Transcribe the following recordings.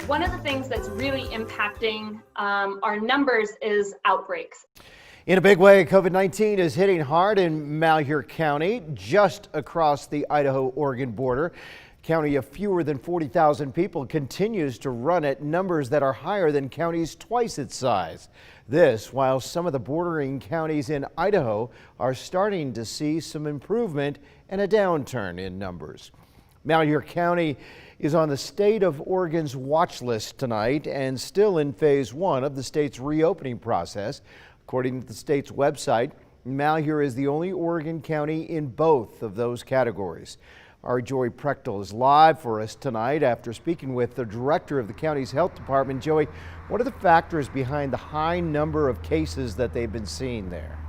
One of the things that's really impacting our numbers is outbreaks. In a big way, COVID-19 is hitting hard in Malheur County, just across the Idaho-Oregon border. County of fewer than 40,000 people continues to run at numbers that are higher than counties twice its size. This while some of the bordering counties in Idaho are starting to see some improvement and a downturn in numbers. Malheur County is on the state of Oregon's watch list tonight and still in phase 1 of the state's reopening process. According to the state's website, Malheur is the only Oregon county in both of those categories. Our Joey Prechtel is live for us tonight after speaking with the director of the county's health department. Joey, what are the factors behind the high number of cases that they've been seeing there?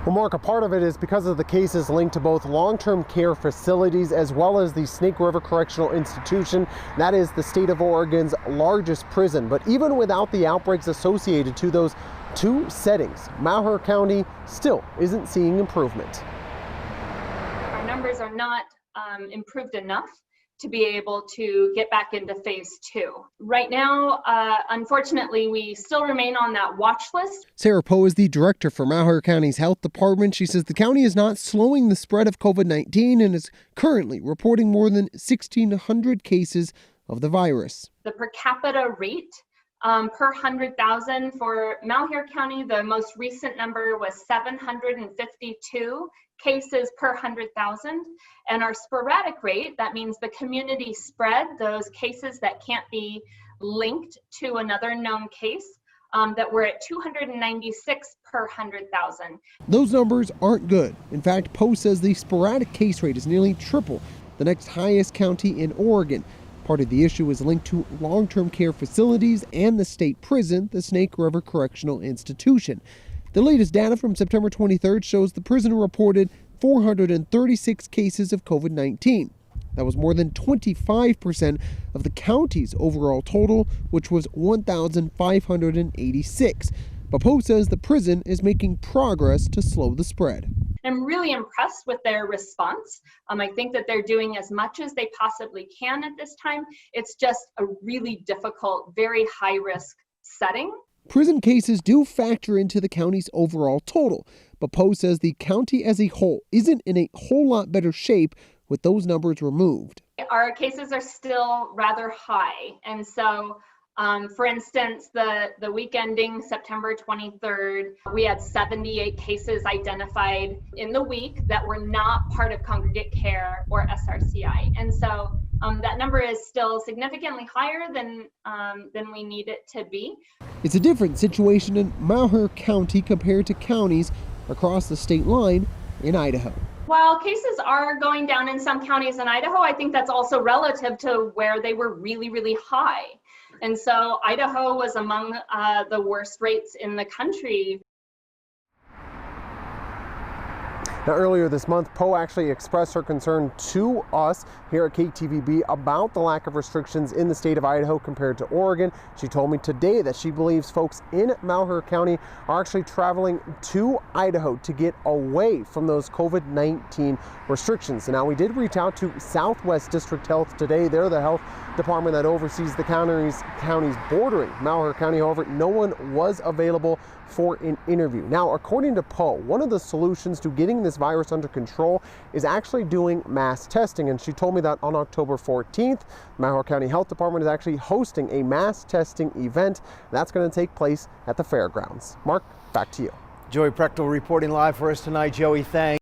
Well, Mark, a part of it is because of the cases linked to both long-term care facilities as well as the Snake River Correctional Institution. That is the state of Oregon's largest prison. But even without the outbreaks associated to those two settings, Malheur County still isn't seeing improvement. Our numbers are not improved enough to be able to get back into phase 2. Right now, unfortunately, we still remain on that watch list. Sarah Poe is the director for Malheur County's health department. She says the county is not slowing the spread of COVID-19 and is currently reporting more than 1,600 cases of the virus. The per capita rate per 100,000 for Malheur County, the most recent number was 752 cases per 100,000. And our sporadic rate, that means the community spread, those cases that can't be linked to another known case, that we're at 296 per 100,000. Those numbers aren't good. In fact, Poe says the sporadic case rate is nearly triple the next highest county in Oregon. Part of the issue is linked to long-term care facilities and the state prison, the Snake River Correctional Institution. The latest data from September 23rd shows the prison reported 436 cases of COVID-19. That was more than 25% of the county's overall total, which was 1,586. But Poe says the prison is making progress to slow the spread. I'm really impressed with their response. I think that they're doing as much as they possibly can at this time. It's just a really difficult, very high-risk setting. Prison cases do factor into the county's overall total, but Poe says the county as a whole isn't in a whole lot better shape with those numbers removed. Our cases are still rather high, and so for instance, the week ending September 23rd, we had 78 cases identified in the week that were not part of congregate care or SRCI. And so that number is still significantly higher than we need it to be. It's a different situation in Malheur County compared to counties across the state line in Idaho. While cases are going down in some counties in Idaho, I think that's also relative to where they were really, really high. And so Idaho was among the worst rates in the country. Now, earlier this month, Poe actually expressed her concern to us here at KTVB about the lack of restrictions in the state of Idaho compared to Oregon. She told me today that she believes folks in Malheur County are actually traveling to Idaho to get away from those COVID-19 restrictions. And now we did reach out to Southwest District Health today. They're the health department that oversees the counties bordering Malheur County. However, no one was available for an interview. Now, according to Poe, one of the solutions to getting this virus under control is actually doing mass testing. And she told me that on October 14th, Malheur County Health Department is actually hosting a mass testing event. That's going to take place at the fairgrounds. Mark, back to you. Joey Prechtel reporting live for us tonight. Joey, thanks.